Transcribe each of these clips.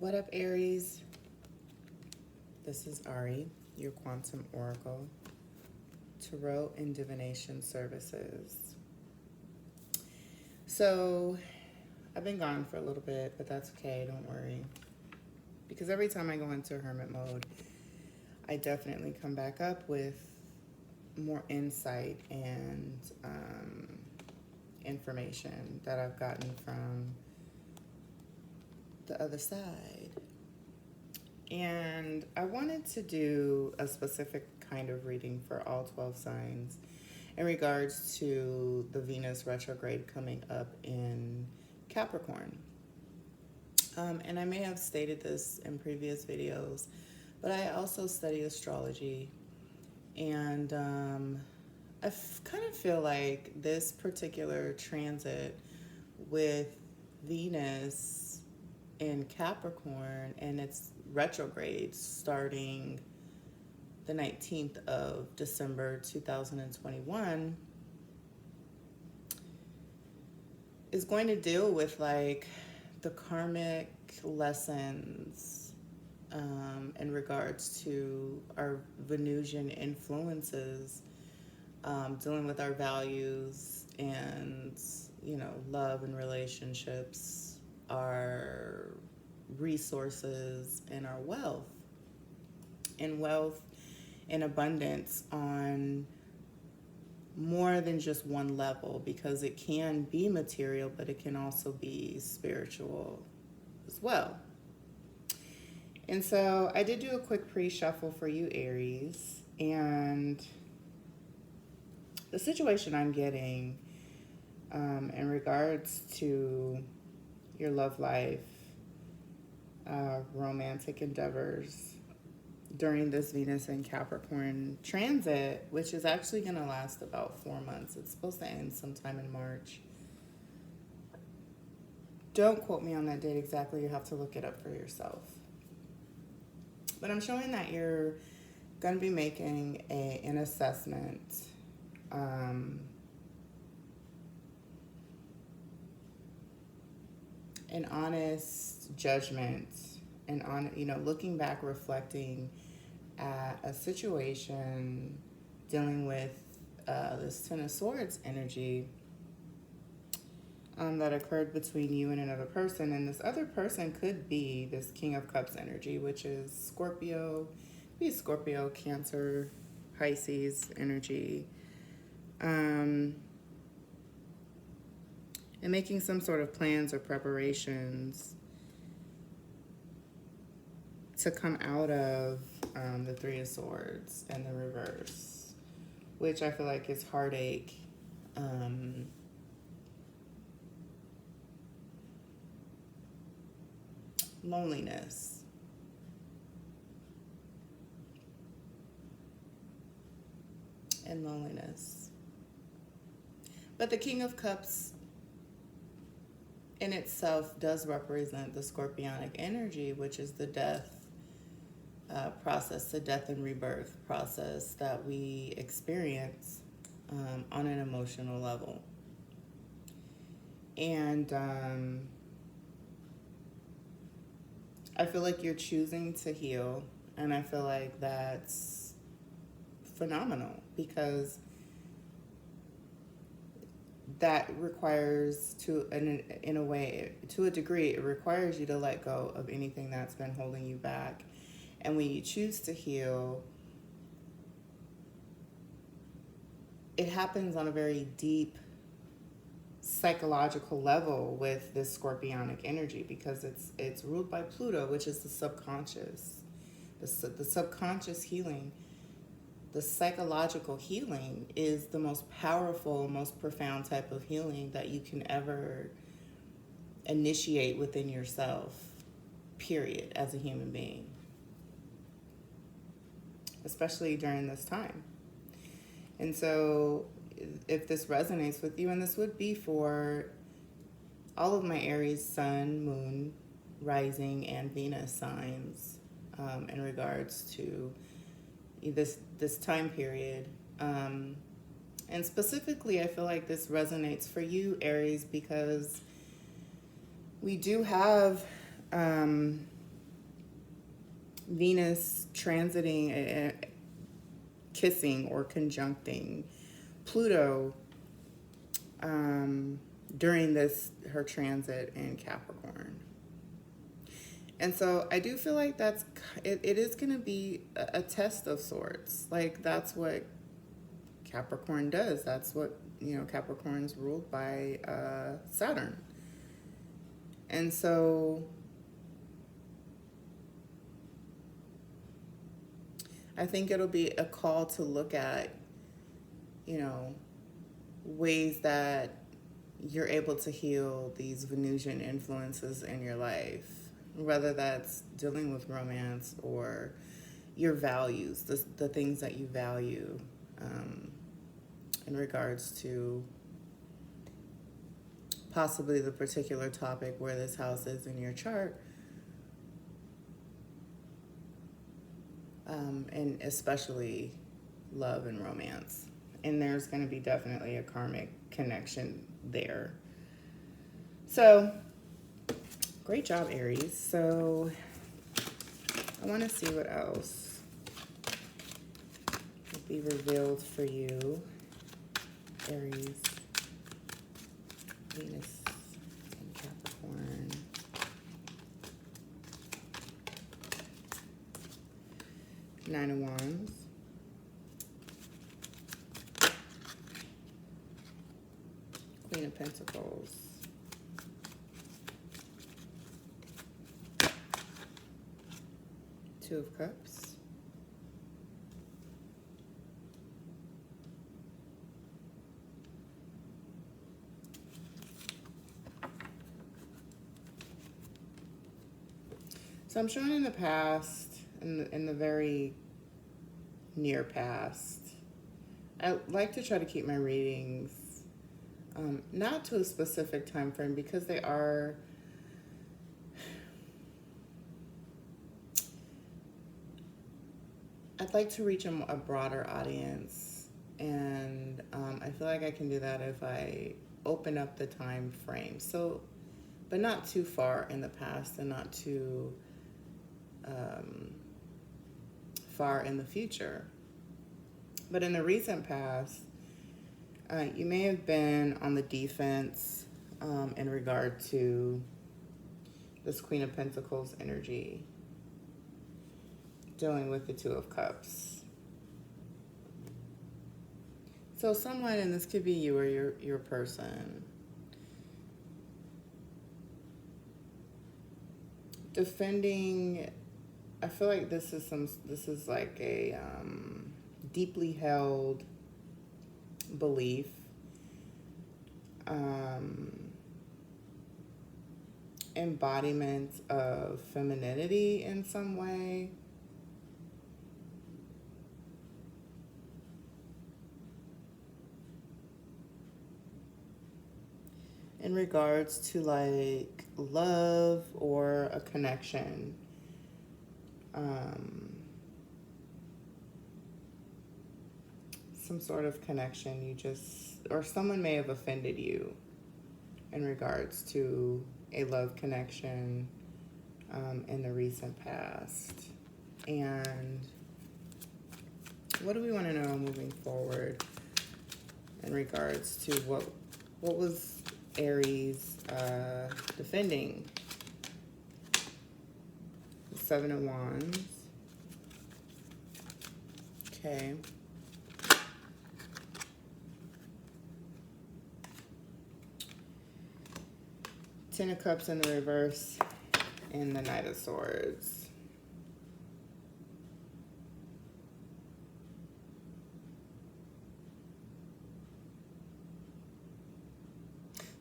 What up, Aries? This is Ari, your Quantum Oracle, Tarot and Divination Services. So, I've been gone for a little bit, but that's okay, don't worry. Because every time I go into hermit mode, I definitely come back up with more insight and information that I've gotten from the other side. And I wanted to do a specific kind of reading for all 12 signs in regards to the Venus retrograde coming up in Capricorn. And I may have stated this in previous videos, but I also study astrology. And I kind of feel like this particular transit with Venus in Capricorn and its retrograde starting the 19th of December 2021 is going to deal with like the karmic lessons in regards to our Venusian influences, dealing with our values and, love and relationships, our resources, and our wealth. And wealth and abundance on more than just one level, because it can be material, but it can also be spiritual as well. And so I did do a quick pre-shuffle for you, Aries, and the situation I'm getting in regards to your love life, romantic endeavors during this Venus and Capricorn transit, which is actually going to last about 4 months. It's supposed to end sometime in March. Don't quote me on that date exactly. You have to look it up for yourself. But I'm showing that you're going to be making an assessment an honest judgment, and looking back, reflecting at a situation, dealing with this Ten of Swords energy that occurred between you and another person. And this other person could be this King of Cups energy, which is Scorpio, Cancer, Pisces energy. And making some sort of plans or preparations to come out of the Three of Swords and the reverse, which I feel like is heartache, loneliness, and loneliness. But the King of Cups in itself does represent the Scorpionic energy, which is the death process, the death and rebirth process that we experience on an emotional level. And I feel like you're choosing to heal, and I feel like that's phenomenal, because that requires, in a way, to a degree, it requires you to let go of anything that's been holding you back. And when you choose to heal, it happens on a very deep psychological level with this Scorpionic energy, because it's ruled by Pluto, which is the subconscious, the subconscious healing. The psychological healing is the most powerful, most profound type of healing that you can ever initiate within yourself, period, as a human being, especially during this time. And so if this resonates with you, and this would be for all of my Aries sun, moon, rising, and Venus signs in regards to this time period. And specifically, I feel like this resonates for you, Aries, because we do have Venus transiting, kissing or conjuncting Pluto during her transit in Capricorn. And so I do feel like it is going to be a test of sorts. Like, that's what Capricorn does. That's what, Capricorn's ruled by Saturn. And so I think it'll be a call to look at, ways that you're able to heal these Venusian influences in your life, whether that's dealing with romance or your values, the things that you value in regards to possibly the particular topic where this house is in your chart. And especially love and romance. And there's going to be definitely a karmic connection there. So, great job, Aries. So, I want to see what else will be revealed for you, Aries, Venus, and Capricorn. Nine of Wands. Queen of Pentacles. Two of Cups. So I'm showing in the past, in the very near past, I like to try to keep my readings not to a specific time frame, because they are I'd like to reach a broader audience, and I feel like I can do that if I open up the time frame. So, but not too far in the past and not too far in the future. But in the recent past, you may have been on the defense in regard to this Queen of Pentacles energy, dealing with the Two of Cups. So someone, and this could be you or your person, defending, I feel like this is like a deeply held belief, embodiment of femininity in some way. In regards to like love or a connection. Some sort of connection or someone may have offended you in regards to a love connection in the recent past. And what do we want to know moving forward in regards to what was Aries defending? The Seven of Wands. Okay. Ten of Cups in the reverse and the Knight of Swords.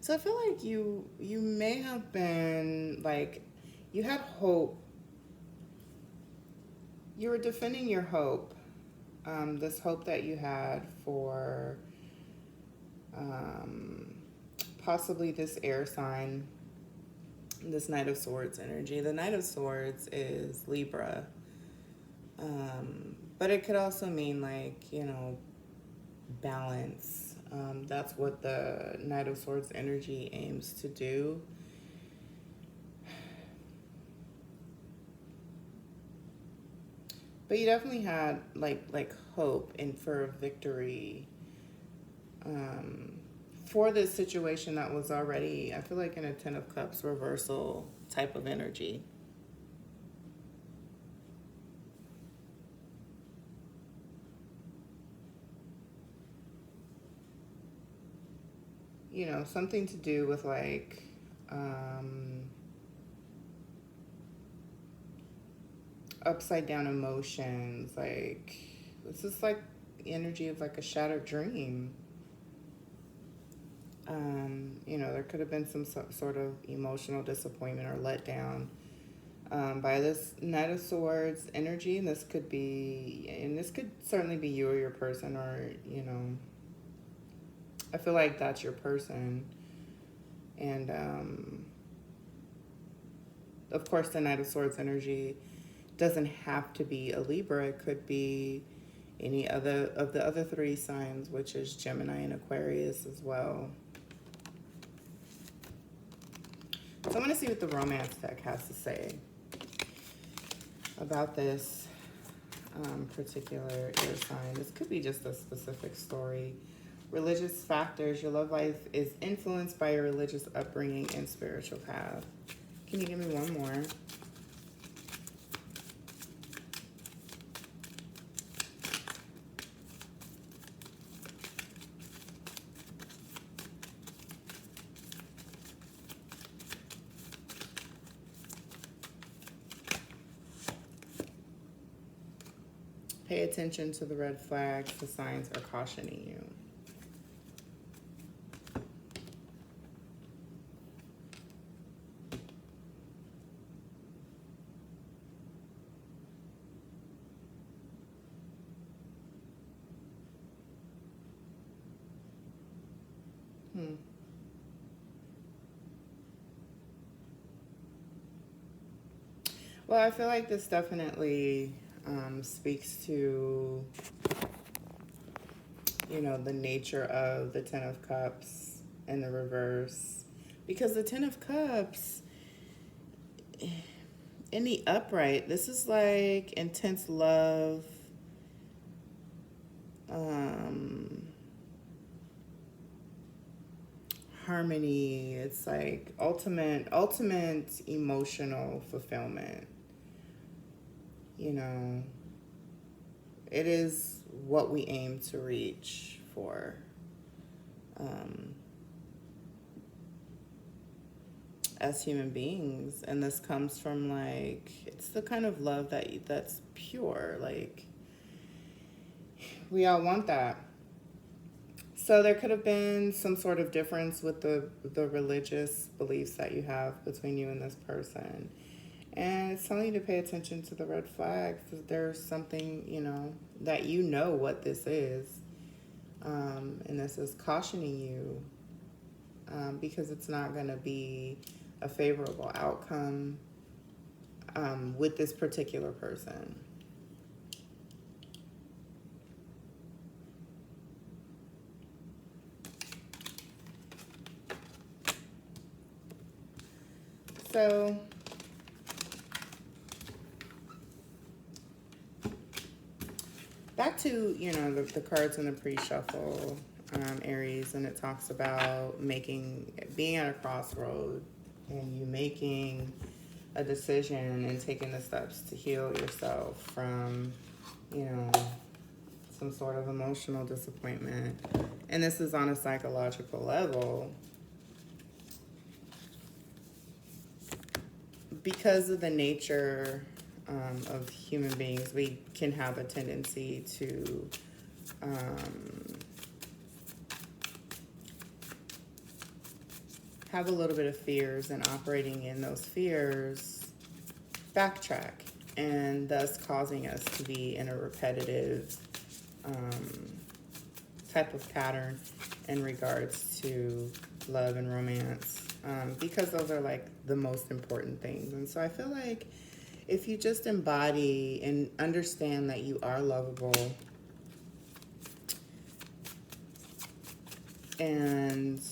So I feel like you may have been like, you had hope. You were defending your hope. This hope that you had for possibly this air sign, this Knight of Swords energy. The Knight of Swords is Libra. But it could also mean like, balance. That's what the Knight of Swords energy aims to do. But you definitely had like hope and for a victory for this situation that was already, I feel like, in a Ten of Cups reversal type of energy. You know, something to do with like upside down emotions. Like, this is like the energy of like a shattered dream. You know, there could have been some sort of emotional disappointment or letdown by this Knight of Swords energy. And this could certainly be you or your person, or, you know, I feel like that's your person. And of course, the Knight of Swords energy doesn't have to be a Libra. It could be any other of the other three signs, which is Gemini and Aquarius as well. So I want to see what the romance deck has to say about this particular air sign. This could be just a specific story. Religious factors. Your love life is influenced by your religious upbringing and spiritual path. Can you give me one more? Pay attention to the red flags. The signs are cautioning you. Well, I feel like this definitely speaks to, you know, the nature of the Ten of Cups in the reverse. Because the Ten of Cups, in the upright, this is like intense love, harmony. It's like ultimate emotional fulfillment. You know, it is what we aim to reach for. As human beings, and this comes from, like, it's the kind of love that's pure. Like, we all want that. So there could have been some sort of difference with the religious beliefs that you have between you and this person. And it's telling you to pay attention to the red flags. There's something, you know, that you know what this is. And this is cautioning you because it's not going to be a favorable outcome with this particular person. So back to, you know, the cards in the pre-shuffle, Aries, and it talks about being at a crossroad and you making a decision and taking the steps to heal yourself from, you know, some sort of emotional disappointment. And this is on a psychological level. Because of the nature of human beings, we can have a tendency to have a little bit of fears, and operating in those fears backtrack, and thus causing us to be in a repetitive type of pattern in regards to love and romance, because those are like the most important things. And so I feel like if you just embody and understand that you are lovable and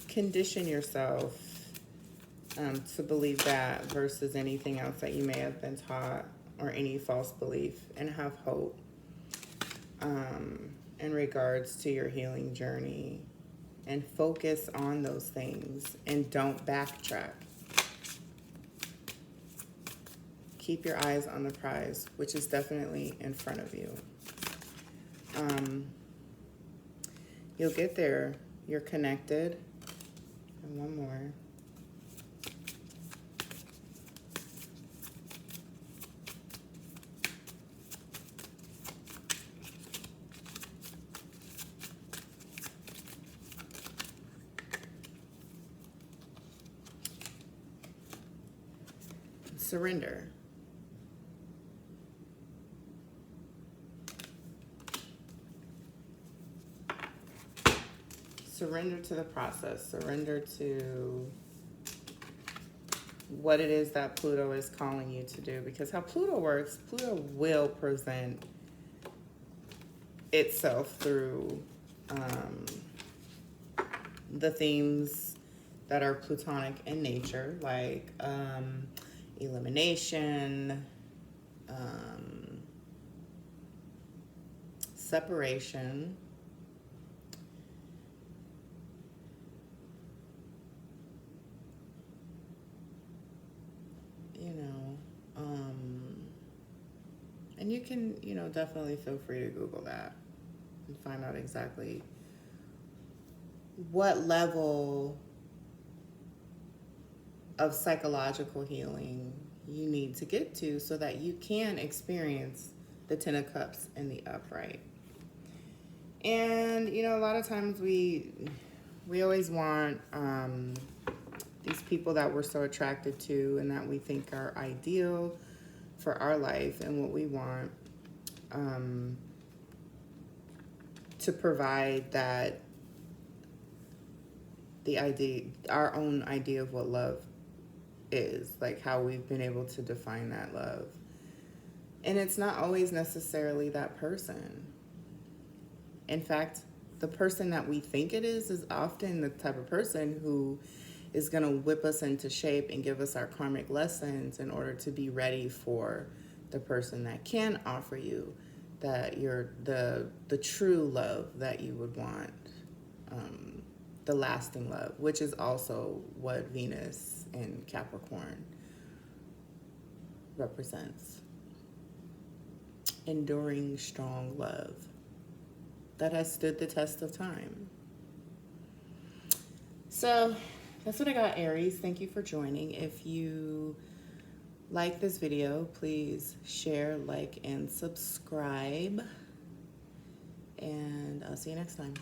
condition yourself to believe that versus anything else that you may have been taught or any false belief, and have hope in regards to your healing journey, and focus on those things and don't backtrack. Keep your eyes on the prize, which is definitely in front of you. You'll get there. You're connected. And one more. Surrender. Surrender to the process. Surrender to what it is that Pluto is calling you to do. Because how Pluto works, Pluto will present itself through the themes that are Plutonic in nature, like elimination, separation, and you can, definitely feel free to Google that and find out exactly what level of psychological healing you need to get to so that you can experience the Ten of Cups in the upright. And, a lot of times we always want these people that we're so attracted to and that we think are ideal for our life and what we want to provide that our own idea of what love is, like how we've been able to define that love. And it's not always necessarily that person. In fact, the person that we think it is often the type of person who is going to whip us into shape and give us our karmic lessons in order to be ready for the person that can offer you that you're the true love that you would want, the lasting love, which is also what Venus in Capricorn represents. Enduring, strong love that has stood the test of time. So that's what I got, Aries. Thank you for joining. If you like this video, please share, like, and subscribe. And I'll see you next time.